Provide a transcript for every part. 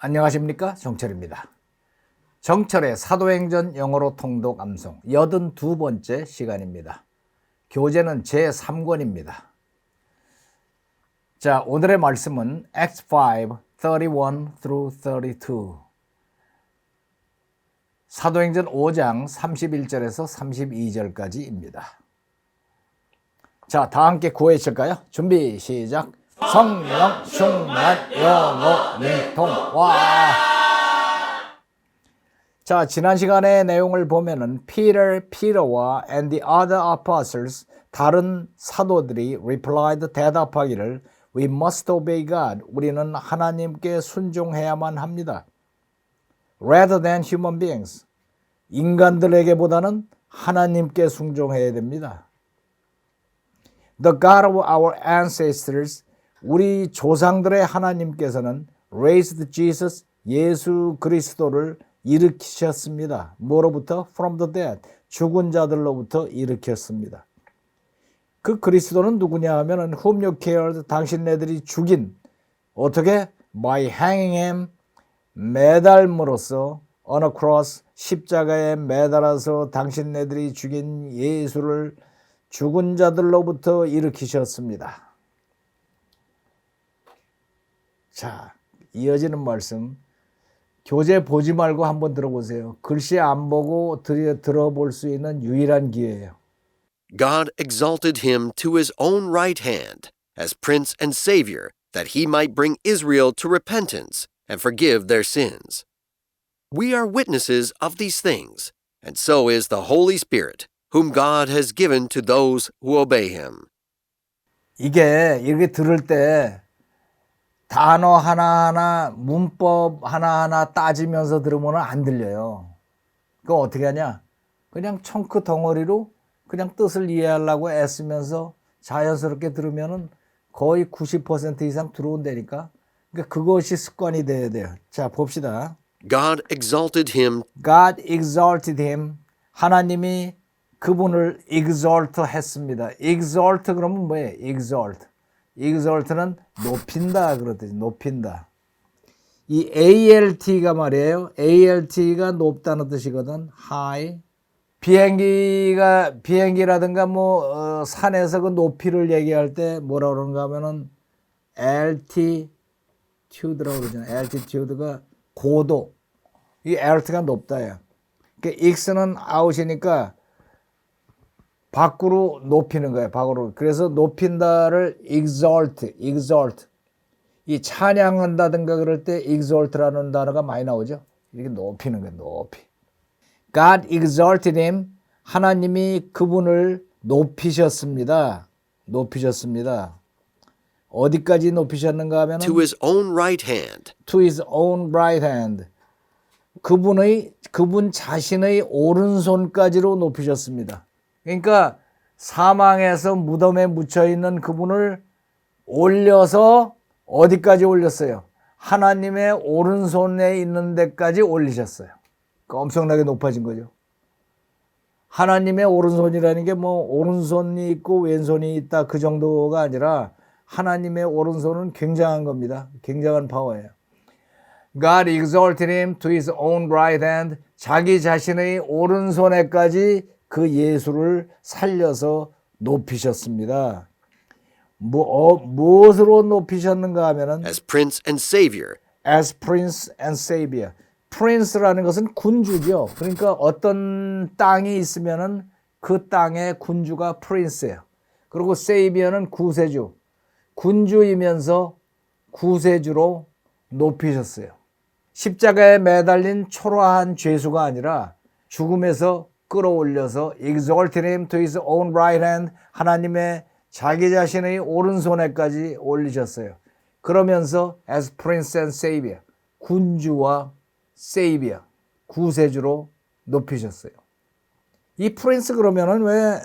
안녕하십니까, 정철입니다. 정철의 사도행전 영어로 통독 암송 82번째 시간입니다. 교재는 제3권입니다. 자, 오늘의 말씀은 Acts 5, 31 through 32. 사도행전 5장 31절에서 32절까지입니다. 자, 다 함께 구호해칠까요? 준비, 시작. 성령 충만 영어 능통 와. 자, 지난 시간의 내용을 보면은 Peter와 and the other apostles 다른 사도들이 replied 대답하기를 We must obey God. 우리는 하나님께 순종해야만 합니다. Rather than human beings. 인간들에게보다는 하나님께 순종해야 됩니다. The God of our ancestors. 우리 조상들의 하나님께서는 raised Jesus, 예수 그리스도를 일으키셨습니다. 뭐로부터? From the dead, 죽은 자들로부터 일으켰습니다. 그 그리스도는 누구냐 하면은 whom you killed, 당신네들이 죽인, 어떻게? By hanging him, 매달므로써 on a cross, 십자가에 매달아서 당신네들이 죽인 예수를 죽은 자들로부터 일으키셨습니다. 자, 이어지는 말씀 교재 보지 말고 한번 들어보세요. 글씨 안 보고 들어볼 수 있는 유일한 기회예요. God exalted him to his own right hand as Prince and Savior, that he might bring Israel to repentance and forgive their sins. We are witnesses of these things, and so is the Holy Spirit, whom God has given to those who obey him. 이게 이렇게 들을 때 단어 하나하나, 문법 하나하나 따지면서 들으면 안 들려요. 그거 어떻게 하냐? 그냥 청크 덩어리로 그냥 뜻을 이해하려고 애쓰면서 자연스럽게 들으면은 거의 90% 이상 들어온다니까. 그러니까 그것이 습관이 돼야 돼요. 자, 봅시다. God exalted him. God exalted him. 하나님이 그분을 exalt 했습니다. exalt 그러면 뭐예요? exalt. exalt는 높인다 그러듯이 높인다. 이 ALT가 말이에요. ALT가 높다는 뜻이거든. high. 비행기라든가 산에서 그 높이를 얘기할 때 뭐라 그러는가 하면은 altitude라고 그러잖아요. altitude가 고도. 이 alt가 높다야. 그러니까 x는 out이니까 밖으로 높이는 거예요. 밖으로. 그래서 높인다를 exalt. 이 찬양한다든가 그럴 때 exalt라는 단어가 많이 나오죠. 이렇게 높이는 거예요. 높이. God exalted him. 하나님이 그분을 높이셨습니다. 어디까지 높이셨는가 하면 To his own right hand. To his own right hand. 그분 자신의 오른손까지로 높이셨습니다. 그러니까 사망에서 무덤에 묻혀있는 그분을 올려서 어디까지 올렸어요? 하나님의 오른손에 있는 데까지 올리셨어요. 그러니까 엄청나게 높아진 거죠. 하나님의 오른손이라는 게 오른손이 있고 왼손이 있다 그 정도가 아니라 하나님의 오른손은 굉장한 겁니다. 굉장한 파워예요. God exalted him to his own right hand. 자기 자신의 오른손에까지 그 예수를 살려서 높이셨습니다. 무엇으로 높이셨는가 하면은 As Prince and Savior. As Prince and Savior. Prince라는 것은 군주죠. 그러니까 어떤 땅이 있으면은 그 땅의 군주가 Prince예요. 그리고 Savior는 구세주. 군주이면서 구세주로 높이셨어요. 십자가에 매달린 초라한 죄수가 아니라 죽음에서 끌어올려서 exalted him to his own right hand. 하나님의 자기 자신의 오른손에까지 올리셨어요. 그러면서 as prince and savior. 군주와 savior. 구세주로 높이셨어요. 이 프린스 그러면은 왜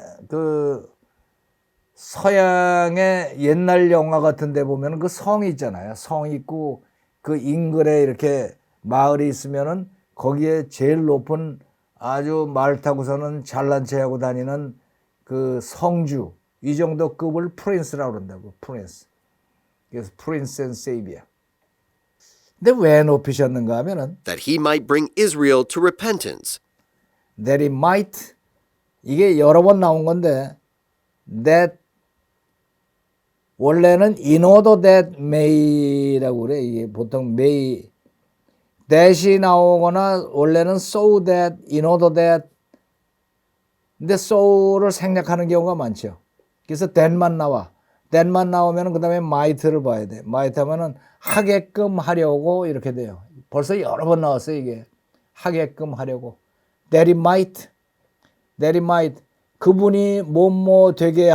서양의 옛날 영화 같은 데 보면은 그 성이 있잖아요. 성 있고 그 인근에 이렇게 마을이 있으면은 거기에 제일 높은 아주 말 타고서는 잘난 체하고 다니는 그 성주 이 정도 급을 프린스라고 그런다고. 프린스. 그래서 프린스 앤 세이비어. 근데 왜 높이셨는가 하면은 that he might bring Israel to repentance, that it might 이게 여러 번 나온 건데 that 원래는 in order that may라고 그래. 이게 보통 may that이 나오거나 원래는 so that in order that 근데 so를 생략하는 경우가 많죠. 그래서 that만 나와. that만 나오면 그 다음에 might를 봐야 돼. might 하면은 하게끔 하려고 이렇게 돼요. 벌써 여러 번 나왔어요, 이게. 하게끔 하려고. that it might. 그분이 뭐뭐 되게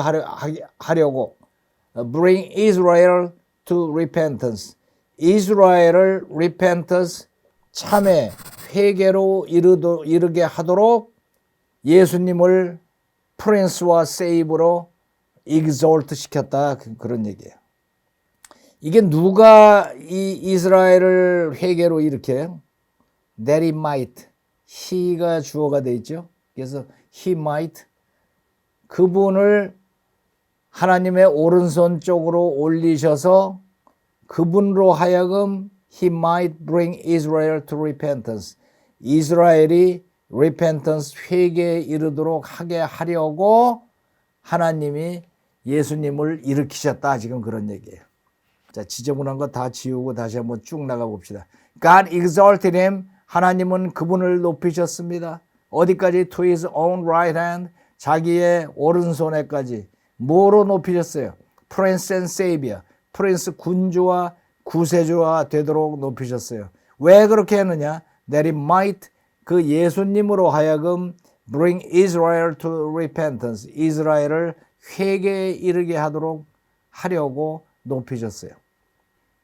하려고. bring Israel to repentance. 이스라엘을 repentance, 참회, 회개로 이르게 하도록 예수님을 프린스와 세이브로 exalt 시켰다. 그런 얘기예요. 이게 누가 이 이스라엘을 회개로 일으켜요? That he might. he가 주어가 돼 있죠. 그래서 he might. 그분을 하나님의 오른손 쪽으로 올리셔서 그분으로 하여금 he might bring Israel to repentance. 이스라엘이 repentance, 회개에 이르도록 하게 하려고 하나님이 예수님을 일으키셨다. 지금 그런 얘기예요. 자, 지저분한 거 다 지우고 다시 한번 쭉 나가 봅시다. God exalted him. 하나님은 그분을 높이셨습니다. 어디까지? To his own right hand. 자기의 오른손에까지. 뭐로 높이셨어요? Prince and Savior. 프린스 군주와 구세주가 되도록 높이셨어요. 왜 그렇게 했느냐? That it might 그 예수님으로 하여금 bring Israel to repentance. 이스라엘을 회개에 이르게 하도록 하려고 높이셨어요.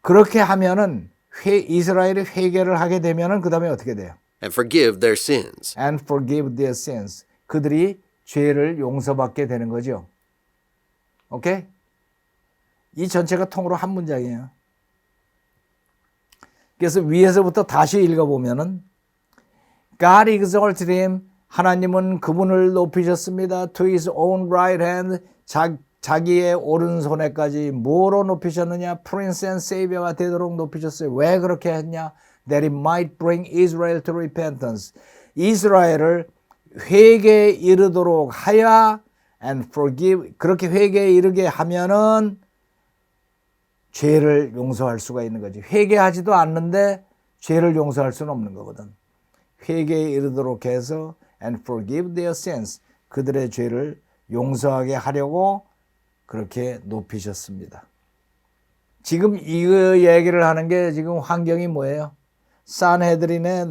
그렇게 하면은 이스라엘이 회개를 하게 되면은 그 다음에 어떻게 돼요? and forgive their sins. And forgive their sins. 그들이 죄를 용서받게 되는 거죠. 오케이? 이 전체가 통으로 한 문장이에요. 그래서 위에서부터 다시 읽어보면은 God exalted him. 하나님은 그분을 높이셨습니다. To his own right hand. 자기의 오른손에까지 뭐로 높이셨느냐? Prince and Savior가 되도록 높이셨어요. 왜 그렇게 했냐? That it might bring Israel to repentance. 이스라엘을 회개에 이르도록 하여 and forgive. 그렇게 회개에 이르게 하면은 죄를 용서할 수가 있는 거지. 회개하지도 않는데 죄를 용서할 수는 없는 거거든. 회개에 이르도록 해서 and forgive their sins. 그들의 죄를 용서하게 하려고 그렇게 높이셨습니다. 지금 이 얘기를 하는 게 지금 환경이 뭐예요? 산헤드린의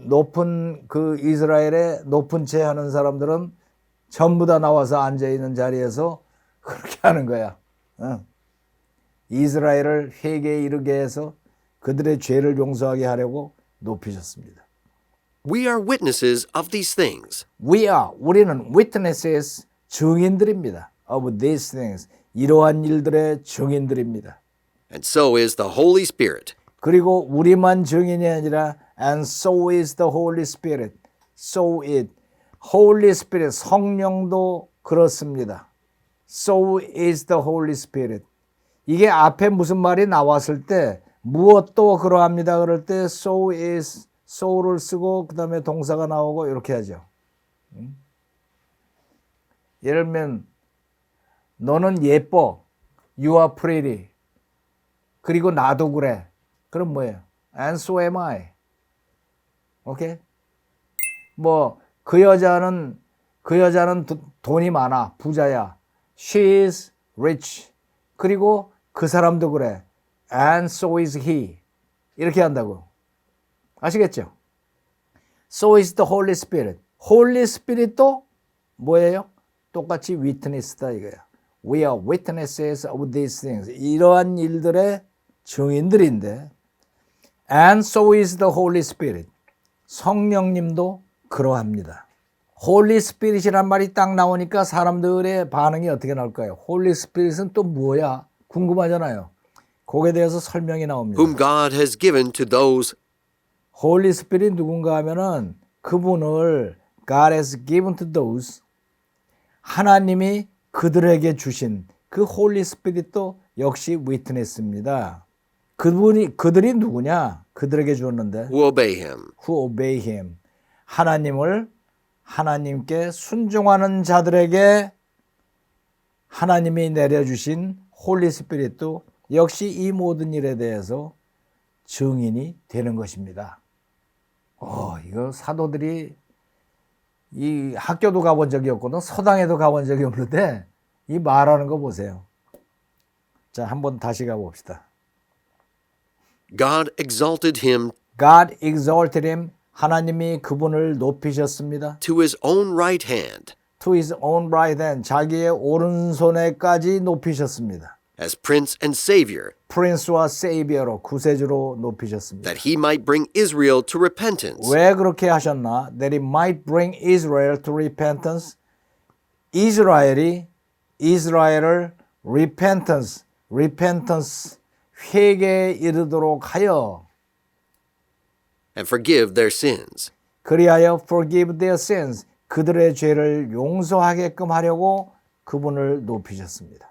높은 그 이스라엘의 높은 채 하는 사람들은 전부 다 나와서 앉아있는 자리에서 그렇게 하는 거야. 이스라엘을 회개에 이르게 해서 그들의 죄를 용서하게 하려고 높이셨습니다. We are witnesses of these things. 우리는 witnesses, 증인들입니다. of these things, 이러한 일들의 증인들입니다. And so is the Holy Spirit. 그리고 우리만 증인이 아니라 and so is the Holy Spirit. So it. Holy Spirit, 성령도 그렇습니다. So is the Holy Spirit. 이게 앞에 무슨 말이 나왔을 때 무엇도 그러합니다. 그럴 때 so is, so를 쓰고 그 다음에 동사가 나오고 이렇게 하죠. 예를 들면 너는 예뻐. You are pretty. 그리고 나도 그래. 그럼 뭐예요? And so am I. 오케이? 뭐 그 여자는 돈이 많아. 부자야. She is rich. 그리고 그 사람도 그래. And so is he. 이렇게 한다고. 아시겠죠? So is the Holy Spirit. Holy Spirit도 뭐예요? 똑같이 witness다 이거야. We are witnesses of these things. 이러한 일들의 증인들인데 And so is the Holy Spirit. 성령님도 그러합니다. Holy Spirit이란 말이 딱 나오니까 사람들의 반응이 어떻게 나올까요? Holy Spirit은 또 뭐야? 궁금하잖아요. 거기에 대해서 설명이 나옵니다. Whom God has given to those. Holy Spirit 누군가 하면은 그분을 God has given to those. 하나님이 그들에게 주신 그 Holy Spirit도 역시 witness입니다. 그들이 누구냐? 그들에게 주었는데 who obey him. who obey him. 하나님께 순종하는 자들에게 하나님이 내려주신 홀리 스피릿도 역시 이 모든 일에 대해서 증인이 되는 것입니다. 이거 사도들이 이 학교도 가본 적이 없거든, 서당에도 가본 적이 없는데 이 말하는 거 보세요. 자, 한번 다시 가봅시다. God exalted him God exalted him. 하나님이 그분을 높이셨습니다. to his own right hand To his own right hand. 자기의 오른손에까지 높이셨습니다. as Prince and Savior, 프린스와 세이비어로, 구세주로 높이셨습니다. that he might bring Israel to repentance 왜 그렇게 하셨나? That he might bring Israel to repentance. 이스라엘을 repentance, 회개에 이르도록 하여 and forgive their sins. 그리하여 forgive their sins. 그들의 죄를 용서하게끔 하려고 그분을 높이셨습니다.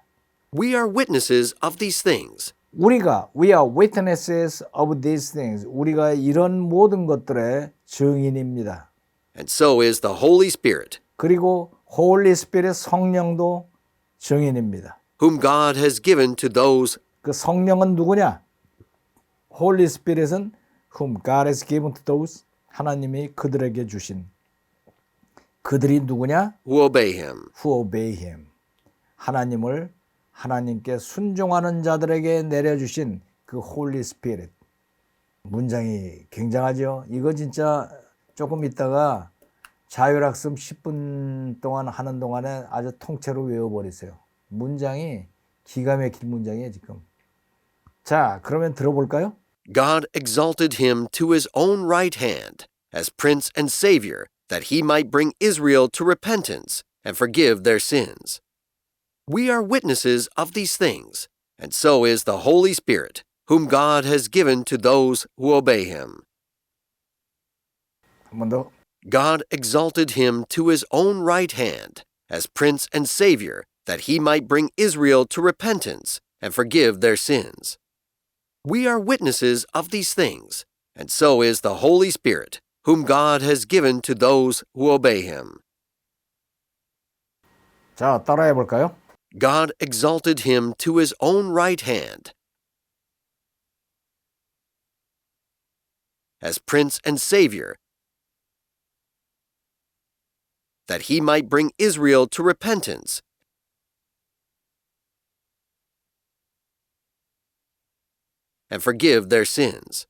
We are witnesses of these things. we are witnesses of these things. 우리가 이런 모든 것들의 증인입니다. And so is the Holy Spirit, 그리고 Holy Spirit 성령도 증인입니다. whom God has given to those 그 성령은 누구냐? Holy Spirit은 whom God has given to those. 하나님이 그들에게 주신. 그들이 누구냐? who obey him. Who obey him. 하나님께 순종하는 자들에게 내려주신 그 Holy Spirit. 문장이 굉장하죠. 이거 진짜 조금 있다가 자율학습 10분 동안 하는 동안에 아주 통째로 외워버리세요. 문장이 기가 막힌 문장이에요, 지금. 자, 그러면 들어볼까요? God exalted him to his own right hand as Prince and Savior, that he might bring Israel to repentance and forgive their sins. We are witnesses of these things, and so is the Holy Spirit, whom God has given to those who obey him. 한 번 더. God exalted him to his own right hand as Prince and Savior, that he might bring Israel to repentance and forgive their sins. We are witnesses of these things, and so is the Holy Spirit, whom God has given to those who obey him. 자, 따라해 볼까요? God exalted him to his own right hand as Prince and Savior, that he might bring Israel to repentance and forgive their sins.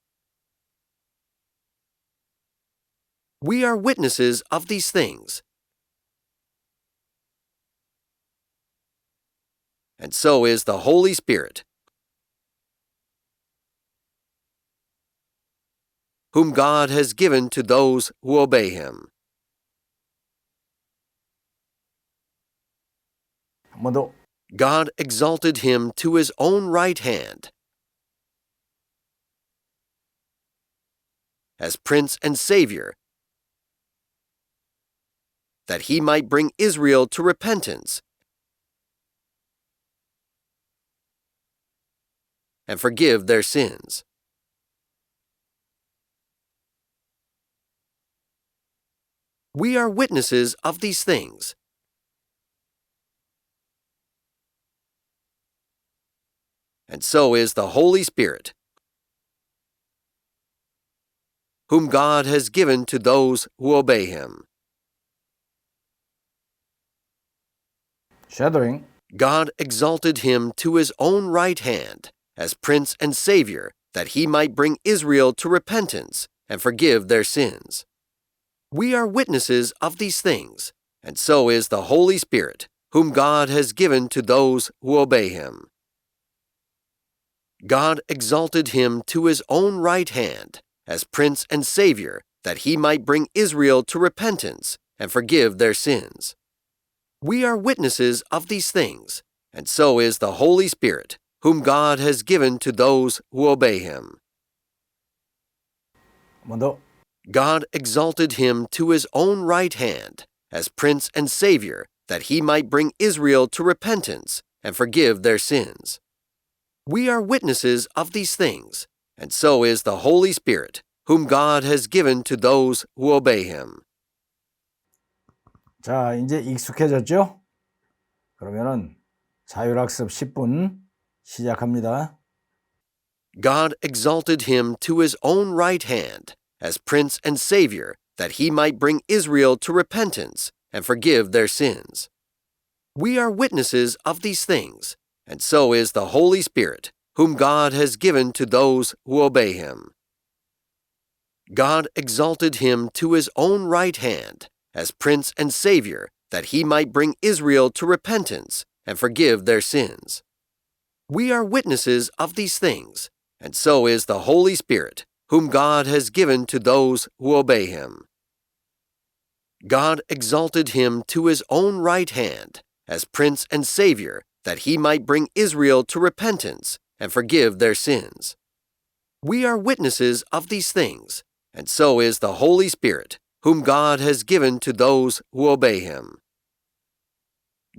We are witnesses of these things, and so is the Holy Spirit, whom God has given to those who obey him. 한 번 더. God exalted him to his own right hand as Prince and Savior, that he might bring Israel to repentance and forgive their sins. We are witnesses of these things, and so is the Holy Spirit, whom God has given to those who obey him. Shadowing. God exalted him to his own right hand as Prince and Savior, that he might bring Israel to repentance and forgive their sins. We are witnesses of these things, and so is the Holy Spirit, whom God has given to those who obey him. God exalted him to his own right hand as Prince and Savior, that he might bring Israel to repentance and forgive their sins. We are witnesses of these things, and so is the Holy Spirit, whom God has given to those who obey him. 한 번 더. God exalted him to his own right hand as Prince and Savior, that he might bring Israel to repentance and forgive their sins. We are witnesses of these things, and so is the Holy Spirit, whom God has given to those who obey him. 자, 이제 익숙해졌죠? 그러면은 자율학습 10분 시작합니다. God exalted him to his own right hand as Prince and Savior, that he might bring Israel to repentance and forgive their sins. We are witnesses of these things, and so is the Holy Spirit, whom God has given to those who obey him. God exalted him to his own right hand as Prince and Savior, that he might bring Israel to repentance and forgive their sins. We are witnesses of these things, and so is the Holy Spirit, whom God has given to those who obey him. God exalted him to his own right hand as Prince and Savior, that he might bring Israel to repentance and forgive their sins. We are witnesses of these things, and so is the Holy Spirit, whom God has given to those who obey him.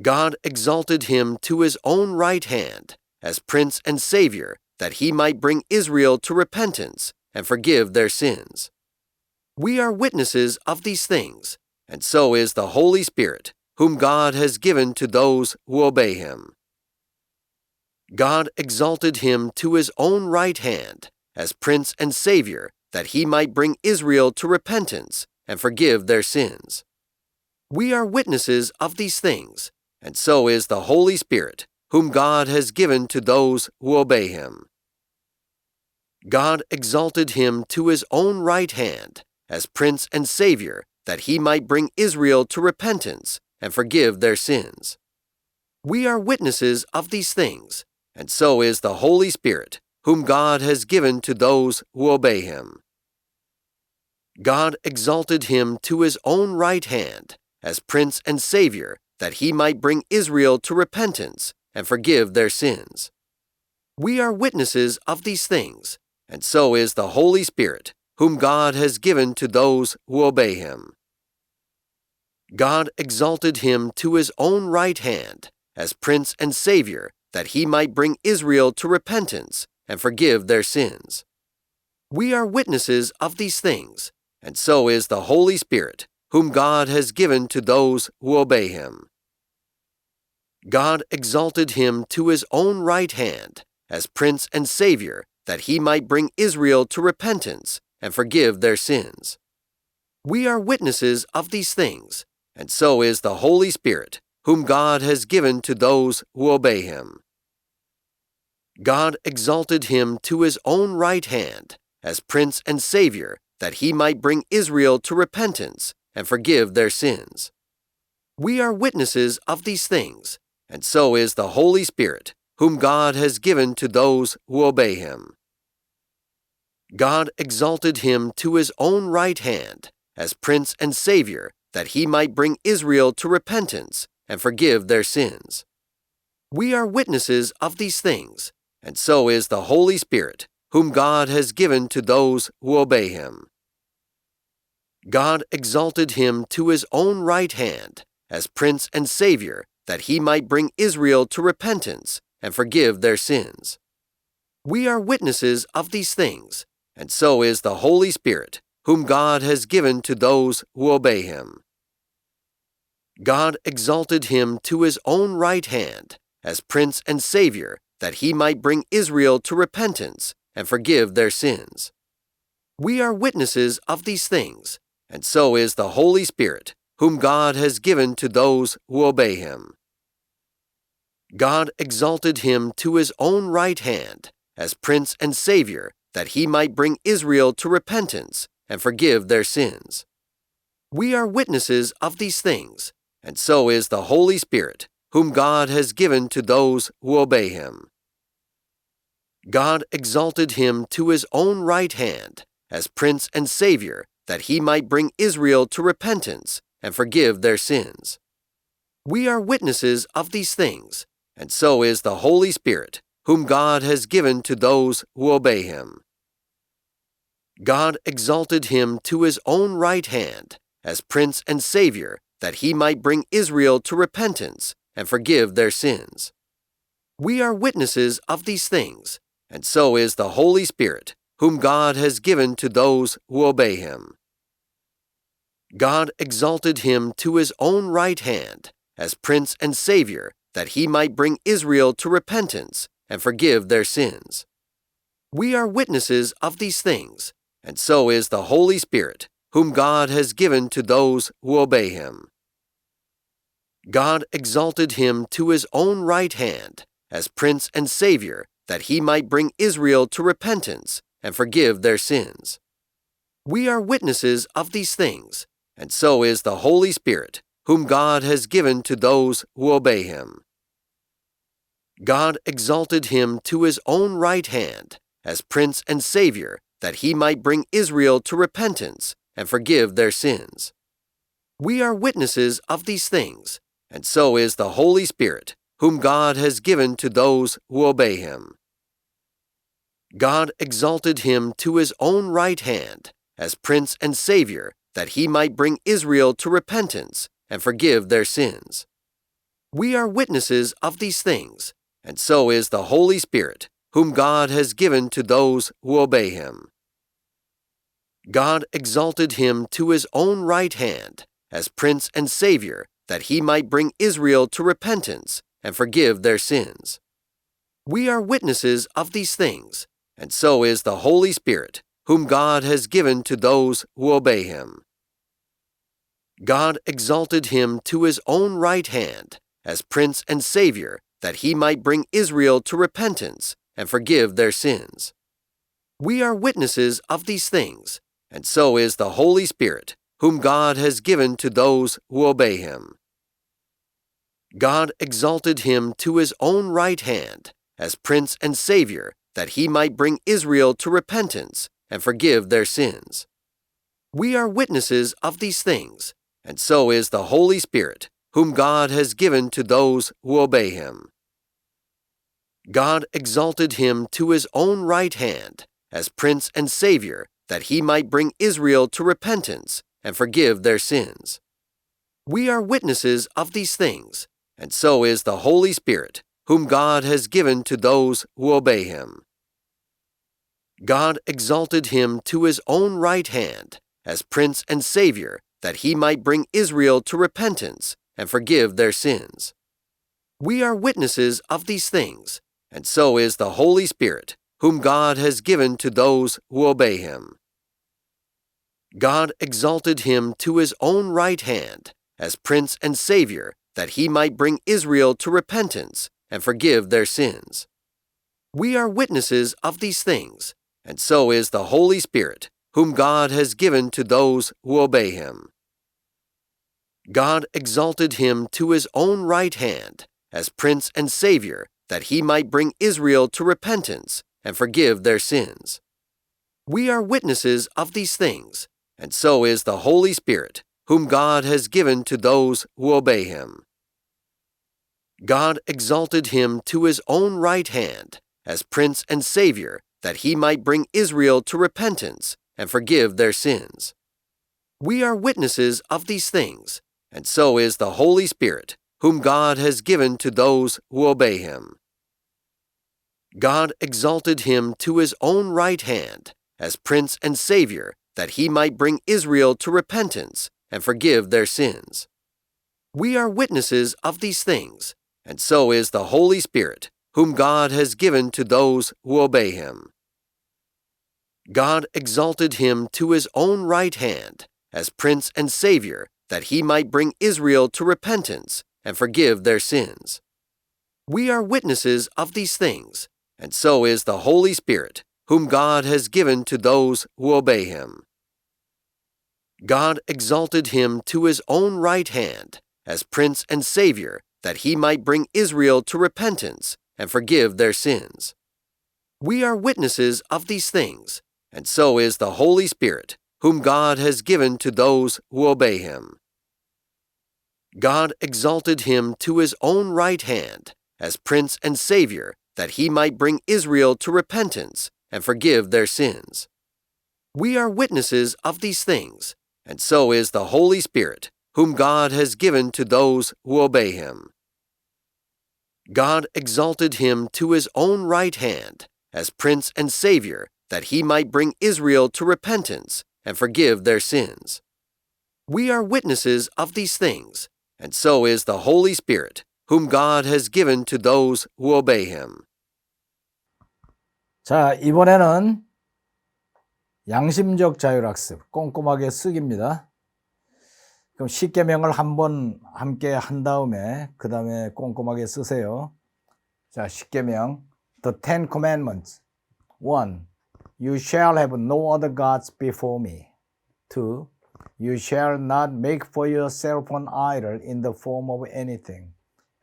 God exalted him to his own right hand as Prince and Savior, that he might bring Israel to repentance and forgive their sins. We are witnesses of these things, and so is the Holy Spirit, whom God has given to those who obey him. God exalted him to his own right hand as Prince and Savior, that he might bring Israel to repentance and forgive their sins. We are witnesses of these things, and so is the Holy Spirit, whom God has given to those who obey him. God exalted him to his own right hand as Prince and Savior, that he might bring Israel to repentance and forgive their sins. We are witnesses of these things, and so is the Holy Spirit, whom God has given to those who obey him. God exalted him to his own right hand as Prince and Savior, that he might bring Israel to repentance and forgive their sins. We are witnesses of these things, and so is the Holy Spirit, whom God has given to those who obey him. God exalted him to his own right hand as Prince and Savior, that he might bring Israel to repentance and forgive their sins. We are witnesses of these things, and so is the Holy Spirit, whom God has given to those who obey him. God exalted him to his own right hand as Prince and Savior, that he might bring Israel to repentance and forgive their sins. We are witnesses of these things, and so is the Holy Spirit, whom God has given to those who obey him. God exalted him to his own right hand as Prince and Savior, that he might bring Israel to repentance and forgive their sins. We are witnesses of these things, and so is the Holy Spirit, whom God has given to those who obey him. God exalted him to his own right hand as Prince and Savior, that he might bring Israel to repentance and forgive their sins. We are witnesses of these things, and so is the Holy Spirit, whom God has given to those who obey him. God exalted him to his own right hand as Prince and Savior, that he might bring Israel to repentance and forgive their sins. We are witnesses of these things, and so is the Holy Spirit, whom God has given to those who obey him. God exalted him to his own right hand as Prince and Savior, that he might bring Israel to repentance and forgive their sins. We are witnesses of these things, and so is the Holy Spirit, whom God has given to those who obey him. God exalted him to his own right hand as Prince and Savior, that he might bring Israel to repentance and forgive their sins. We are witnesses of these things, and so is the Holy Spirit, whom God has given to those who obey him. God exalted him to his own right hand as Prince and Savior, that he might bring Israel to repentance and forgive their sins. We are witnesses of these things, and so is the Holy Spirit, whom God has given to those who obey him. God exalted him to his own right hand as Prince and Savior, that he might bring Israel to repentance and forgive their sins. We are witnesses of these things, and so is the Holy Spirit, whom God has given to those who obey him. God exalted him to his own right hand as Prince and Savior, that he might bring Israel to repentance and forgive their sins. We are witnesses of these things, and so is the Holy Spirit, whom God has given to those who obey him. God exalted him to his own right hand as Prince and Savior, that he might bring Israel to repentance and forgive their sins. We are witnesses of these things, and so is the Holy Spirit, whom God has given to those who obey him. God exalted him to his own right hand as Prince and Savior, that he might bring Israel to repentance and forgive their sins. We are witnesses of these things, and so is the Holy Spirit, whom God has given to those who obey him. God exalted him to his own right hand as Prince and Savior, that he might bring Israel to repentance and forgive their sins. We are witnesses of these things, and so is the Holy Spirit, whom God has given to those who obey him. God exalted him to his own right hand as Prince and Savior, that he might bring Israel to repentance and forgive their sins. We are witnesses of these things, and so is the Holy Spirit, whom God has given to those who obey him. God exalted him to his own right hand as Prince and Savior, that he might bring Israel to repentance and forgive their sins. We are witnesses of these things, and so is the Holy Spirit, whom God has given to those who obey him. God exalted him to his own right hand as Prince and Savior, that he might bring Israel to repentance and forgive their sins. We are witnesses of these things, and so is the Holy Spirit, whom God has given to those who obey him. God exalted him to his own right hand as Prince and Savior, that he might bring Israel to repentance and forgive their sins. We are witnesses of these things, and so is the Holy Spirit, whom God has given to those who obey him. God exalted him to his own right hand as Prince and Savior, that he might bring Israel to repentance and forgive their sins. We are witnesses of these things, and so is the Holy Spirit, whom God has given to those who obey him. God exalted him to his own right hand as Prince and Savior, that he might bring Israel to repentance and forgive their sins. We are witnesses of these things, and so is the Holy Spirit, whom God has given to those who obey him. God exalted him to his own right hand as Prince and Savior, that he might bring Israel to repentance and forgive their sins. We are witnesses of these things, and so is the Holy Spirit, whom God has given to those who obey him. God exalted him to his own right hand as Prince and Savior, that he might bring Israel to repentance and forgive their sins. We are witnesses of these things, and so is the Holy Spirit, whom God has given to those who obey him. God exalted him to his own right hand as Prince and Savior, that he might bring Israel to repentance and forgive their sins. We are witnesses of these things, and so is the Holy Spirit, whom God has given to those who obey him. God exalted him to his own right hand as Prince and Savior, that he might bring Israel to repentance and forgive their sins. We are witnesses of these things, and so is the Holy Spirit, whom God has given to those who obey him. God exalted him to his own right hand as Prince and Savior, that he might bring Israel to repentance and forgive their sins. We are witnesses of these things, and so is the Holy Spirit, whom God has given to those who obey him. God exalted him to his own right hand as Prince and Savior, that he might bring Israel to repentance and forgive their sins. We are witnesses of these things, and so is the Holy Spirit, whom God has given to those who obey him. God exalted him to his own right hand as Prince and Savior, that he might bring Israel to repentance and forgive their sins. We are witnesses of these things, and so is the Holy Spirit, whom God has given to those who obey him. 자, 이번에는 양심적 자율학습, 꼼꼼하게 쓰기입니다. 그럼 십계명을 한번 함께 한 다음에 그 다음에 꼼꼼하게 쓰세요. 자, 십계명, The Ten Commandments. 1. You shall have no other gods before me. 2. You shall not make for yourself an idol in the form of anything,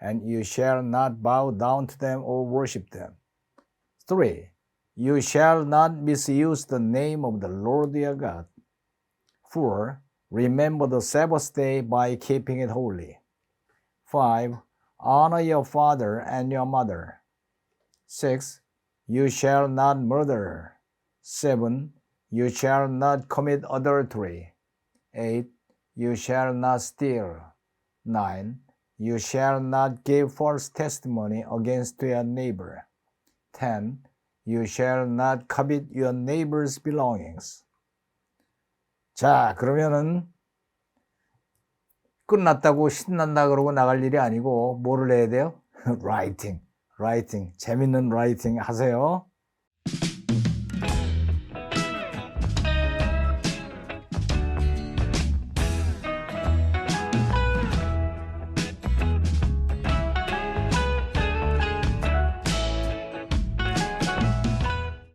and you shall not bow down to them or worship them. 3. You shall not misuse the name of the Lord your God. 4. Remember the Sabbath day by keeping it holy. 5. Honor your father and your mother. 6. You shall not murder. 7. You shall not commit adultery. 8. You shall not steal. 9. You shall not give false testimony against your neighbor. 10. You shall not covet your neighbor's belongings. 자, 그러면은 끝났다고 신난다 그러고 나갈 일이 아니고 뭐를 해야 돼요? 라이팅. 재밌는 라이팅 하세요.